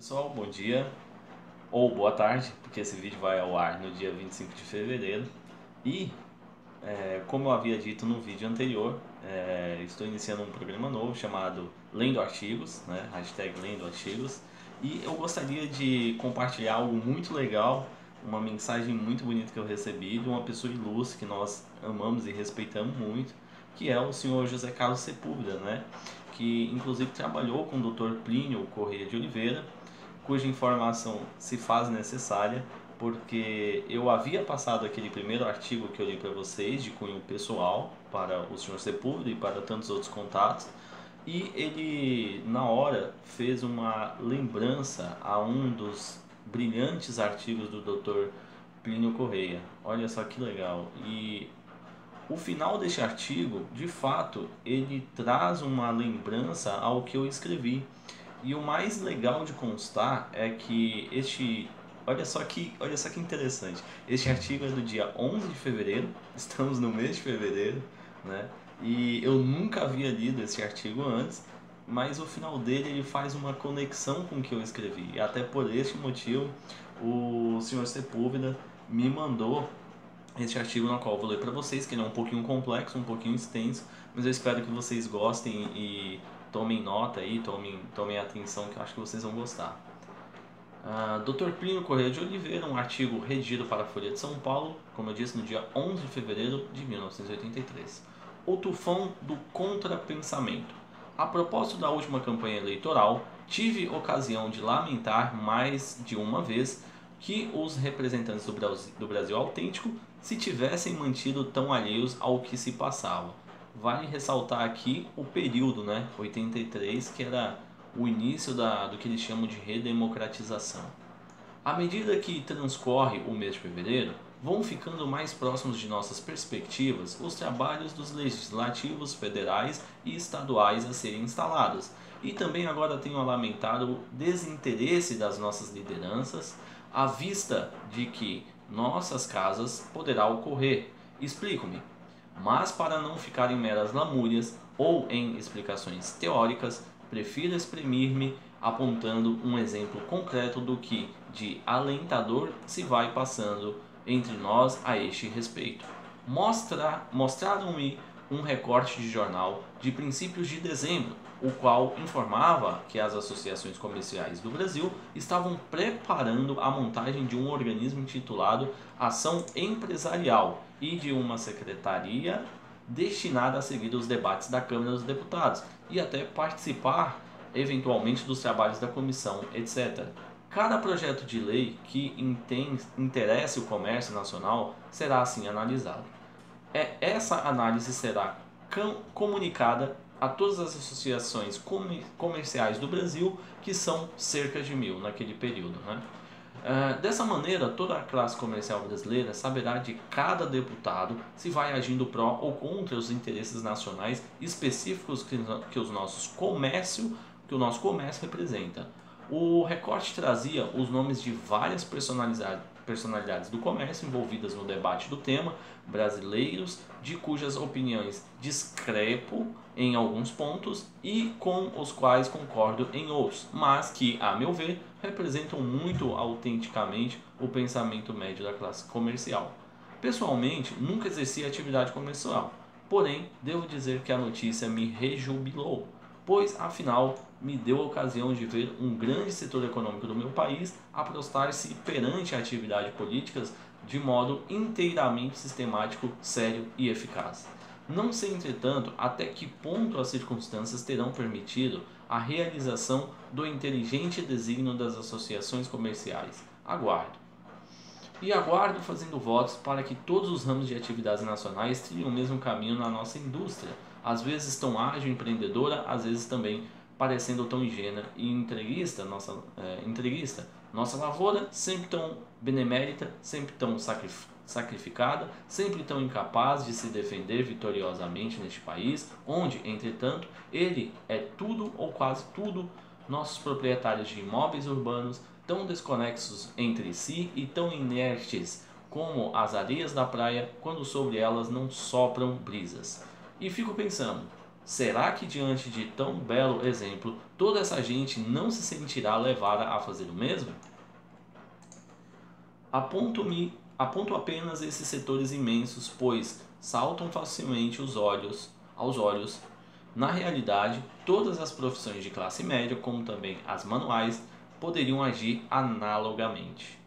Pessoal, bom dia ou boa tarde, porque esse vídeo vai ao ar no dia 25 de fevereiro. E, como eu havia dito no vídeo anterior, estou iniciando um programa novo chamado Lendo Artigos, né? Hashtag Lendo Artigos. E eu gostaria de compartilhar algo muito legal, uma mensagem muito bonita que eu recebi de uma pessoa ilustre que nós amamos e respeitamos muito, que é o senhor José Carlos Sepúlveda, né? Que inclusive trabalhou com o Dr. Plínio Corrêa de Oliveira, cuja informação se faz necessária, porque eu havia passado aquele primeiro artigo que eu li para vocês, de cunho pessoal, para o Sr. Sepúlveda e para tantos outros contatos, e ele, na hora, fez uma lembrança a um dos brilhantes artigos do Dr. Plínio Correia. Olha só que legal. E o final deste artigo, de fato, ele traz uma lembrança ao que eu escrevi. E o mais legal de constar é que olha só que interessante. Este artigo é do dia 11 de fevereiro, estamos no mês de fevereiro, né? E eu nunca havia lido esse artigo antes, mas o final dele ele faz uma conexão com o que eu escrevi. E até por este motivo, o senhor Sepúlveda me mandou este artigo no qual eu vou ler para vocês, que ele é um pouquinho complexo, um pouquinho extenso, mas eu espero que vocês gostem e tomem nota aí, tomem atenção, que eu acho que vocês vão gostar. Dr. Plínio Corrêa de Oliveira, um artigo redigido para a Folha de São Paulo, como eu disse, no dia 11 de fevereiro de 1983. O tufão do contrapensamento. A propósito da última campanha eleitoral, tive ocasião de lamentar mais de uma vez que os representantes do Brasil autêntico se tivessem mantido tão alheios ao que se passava. Vale ressaltar aqui o período, né, 83, que era o início do que eles chamam de redemocratização. À medida que transcorre o mês de fevereiro, vão ficando mais próximos de nossas perspectivas os trabalhos dos legislativos federais e estaduais a serem instalados. E também agora tenho a lamentar o desinteresse das nossas lideranças à vista de que nossas casas poderá ocorrer. Explico-me. Mas para não ficar em meras lamúrias ou em explicações teóricas, prefiro exprimir-me apontando um exemplo concreto do que de alentador se vai passando entre nós a este respeito. Mostraram-me um recorte de jornal de princípios de dezembro, o qual informava que as associações comerciais do Brasil estavam preparando a montagem de um organismo intitulado Ação Empresarial e de uma secretaria destinada a seguir os debates da Câmara dos Deputados e até participar eventualmente dos trabalhos da comissão, etc. Cada projeto de lei que interesse o comércio nacional será assim analisado. Essa análise será comunicada a todas as associações comerciais do Brasil, que são cerca de 1000 naquele período, né? Dessa maneira, toda a classe comercial brasileira saberá de cada deputado se vai agindo pró ou contra os interesses nacionais específicos que o nosso comércio representa. O recorte trazia os nomes de várias personalidades do comércio envolvidas no debate do tema, brasileiros de cujas opiniões discrepo em alguns pontos e com os quais concordo em outros, mas que, a meu ver, representam muito autenticamente o pensamento médio da classe comercial. Pessoalmente, nunca exerci atividade comercial, porém, devo dizer que a notícia me rejubilou, pois, afinal, me deu a ocasião de ver um grande setor econômico do meu país aprostar-se perante a atividade política de modo inteiramente sistemático, sério e eficaz. Não sei, entretanto, até que ponto as circunstâncias terão permitido a realização do inteligente desígnio das associações comerciais. Aguardo. E aguardo fazendo votos para que todos os ramos de atividades nacionais trilhem o mesmo caminho na nossa indústria, às vezes tão ágil e empreendedora, às vezes também parecendo tão ingênua e entreguista. Nossa lavoura, sempre tão benemérita, sempre tão sacrificada, sempre tão incapaz de se defender vitoriosamente neste país, onde, entretanto, ele é tudo ou quase tudo, nossos proprietários de imóveis urbanos, tão desconexos entre si e tão inertes como as areias da praia quando sobre elas não sopram brisas. E fico pensando, Será que diante de tão belo exemplo, toda essa gente não se sentirá levada a fazer o mesmo? Aponto apenas esses setores imensos, pois saltam facilmente aos olhos. Na realidade, todas as profissões de classe média, como também as manuais, poderiam agir analogamente.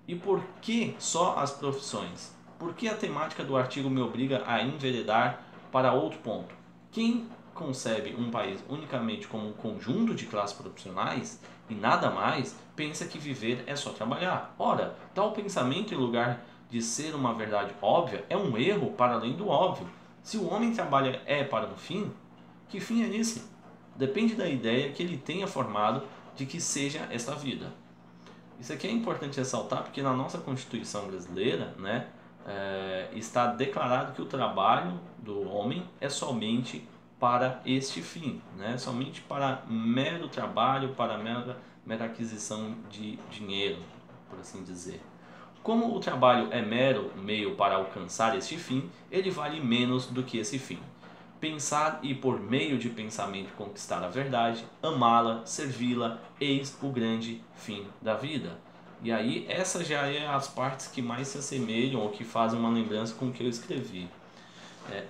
E por que só as profissões? Por que a temática do artigo me obriga a enveredar para outro ponto? Quem concebe um país unicamente como um conjunto de classes profissionais e nada mais, pensa que viver é só trabalhar. Ora, tal pensamento, em lugar de ser uma verdade óbvia, é um erro para além do óbvio. Se o homem trabalha para um fim, que fim é esse? Depende da ideia que ele tenha formado de que seja esta vida. Isso aqui é importante ressaltar porque na nossa Constituição brasileira, né, está declarado que o trabalho do homem é somente para este fim, né, somente para mero trabalho, para mera aquisição de dinheiro, por assim dizer. Como o trabalho é mero meio para alcançar este fim, ele vale menos do que esse fim. Pensar e por meio de pensamento conquistar a verdade, amá-la, servi-la, eis o grande fim da vida. E aí essa já é as partes que mais se assemelham ou que fazem uma lembrança com o que eu escrevi.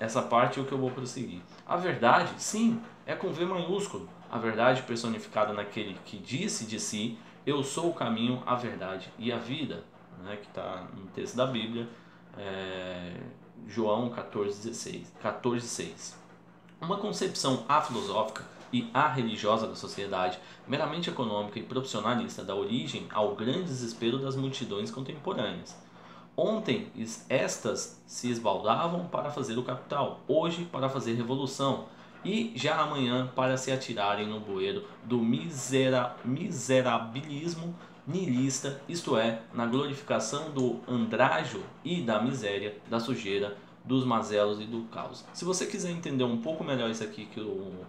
Essa parte é o que eu vou prosseguir. A verdade, sim, é com V maiúsculo. A verdade personificada naquele que disse de si, eu sou o caminho, a verdade e a vida, né, que está no texto da Bíblia, João 14,6. Uma concepção afilosófica e arreligiosa da sociedade, meramente econômica e profissionalista, dá origem ao grande desespero das multidões contemporâneas. Ontem estas se esbaldavam para fazer o capital, hoje para fazer revolução, e já amanhã para se atirarem no bueiro do miserabilismo niilista, isto é, na glorificação do andrajo e da miséria, da sujeira, dos mazelos e do caos. Se você quiser entender um pouco melhor isso aqui que o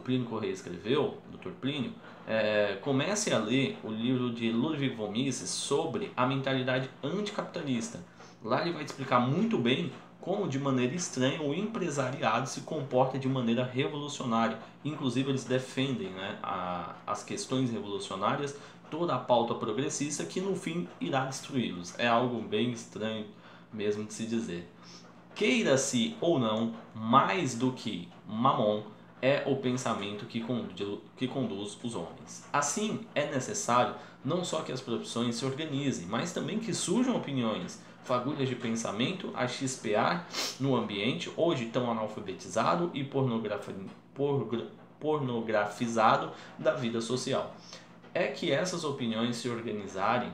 Plínio Correia escreveu, Dr. Plínio, comece a ler o livro de Ludwig von Mises sobre a mentalidade anticapitalista. Lá ele vai te explicar muito bem como, de maneira estranha, o empresariado se comporta de maneira revolucionária. Inclusive, eles defendem, né, as questões revolucionárias, toda a pauta progressista que, no fim, irá destruí-los. É algo bem estranho mesmo de se dizer. Queira-se ou não, mais do que Mamon, é o pensamento que conduz os homens. Assim, é necessário não só que as profissões se organizem, mas também que surjam opiniões, fagulhas de pensamento a chispear no ambiente, hoje tão analfabetizado e pornografizado da vida social. É que essas opiniões se organizarem,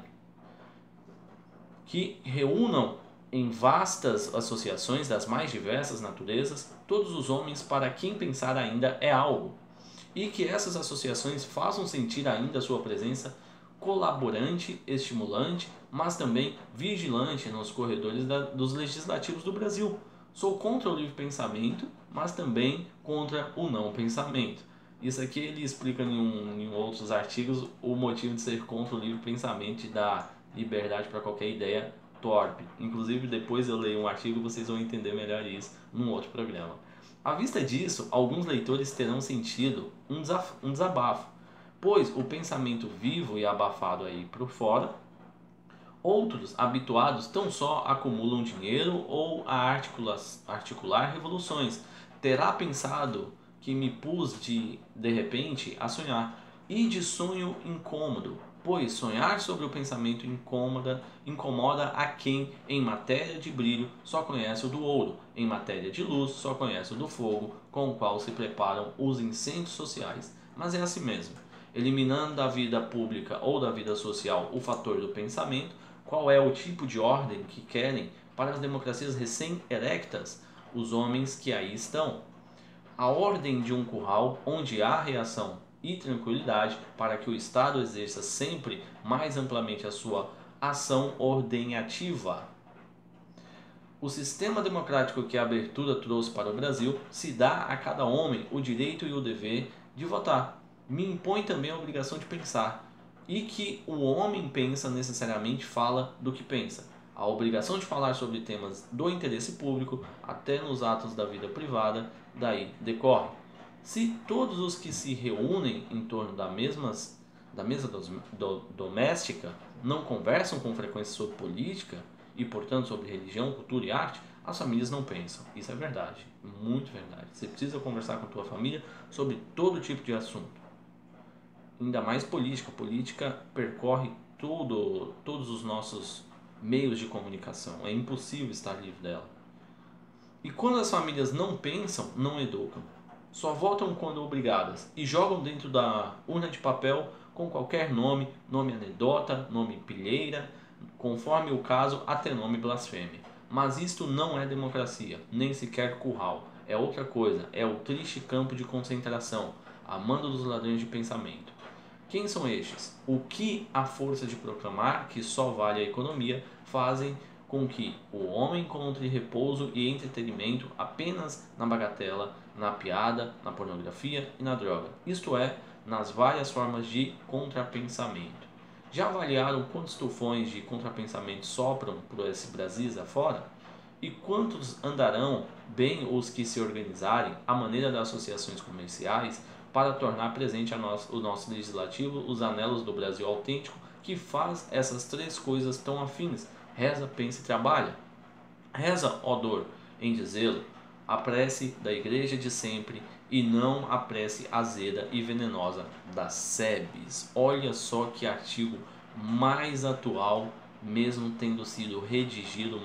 que reúnam em vastas associações das mais diversas naturezas todos os homens para quem pensar ainda é algo, e que essas associações façam sentir ainda sua presença colaborante, estimulante, mas também vigilante nos corredores dos legislativos do Brasil. Sou contra o livre pensamento, mas também contra o não pensamento. Isso aqui ele explica em outros artigos o motivo de ser contra o livre pensamento e dar liberdade para qualquer ideia torpe. Inclusive, depois eu leio um artigo e vocês vão entender melhor isso num outro programa. À vista disso, alguns leitores terão sentido um desabafo, pois o pensamento vivo e abafado aí por fora, outros, habituados, tão só acumulam dinheiro ou a articular revoluções. Terá pensado que me pus de repente a sonhar, e de sonho incômodo, pois sonhar sobre o pensamento incomoda a quem, em matéria de brilho, só conhece o do ouro, em matéria de luz, só conhece o do fogo, com o qual se preparam os incêndios sociais. Mas é assim mesmo. Eliminando da vida pública ou da vida social o fator do pensamento, qual é o tipo de ordem que querem para as democracias recém-erectas os homens que aí estão? A ordem de um curral onde há reação e tranquilidade para que o Estado exerça sempre mais amplamente a sua ação ordenativa. O sistema democrático que a abertura trouxe para o Brasil se dá a cada homem o direito e o dever de votar. Me impõe também a obrigação de pensar, e que o homem pensa necessariamente fala do que pensa. A obrigação de falar sobre temas do interesse público, até nos atos da vida privada, daí decorre. Se todos os que se reúnem em torno da mesa doméstica não conversam com frequência sobre política e, portanto, sobre religião, cultura e arte, as famílias não pensam. Isso é verdade, muito verdade. Você precisa conversar com a tua família sobre todo tipo de assunto. Ainda mais política. Política percorre todos os nossos meios de comunicação. É impossível estar livre dela. E quando as famílias não pensam, não educam. Só votam quando obrigadas e jogam dentro da urna de papel com qualquer nome, nome anedota, nome pilheira, conforme o caso, até nome blasfêmia. Mas isto não é democracia, nem sequer curral. É outra coisa, é o triste campo de concentração, a mando dos ladrões de pensamento. Quem são estes? O que a força de proclamar que só vale a economia fazem com que o homem encontre repouso e entretenimento apenas na bagatela, na piada, na pornografia e na droga, isto é, nas várias formas de contrapensamento. Já avaliaram quantos tufões de contrapensamento sopram por esse Brasil afora? E quantos andarão bem os que se organizarem, à maneira das associações comerciais, para tornar presente o nosso legislativo os anelos do Brasil autêntico que faz essas três coisas tão afins: reza, pensa e trabalha. Reza, ó dor, em dizê-lo, a prece da igreja de sempre e não a prece azeda e venenosa das sebes. Olha só que artigo mais atual, mesmo tendo sido redigido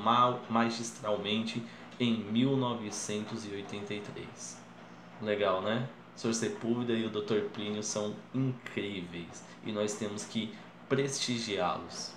magistralmente em 1983. Legal, né? O Sr. Sepúlveda e o Dr. Plínio são incríveis e nós temos que prestigiá-los.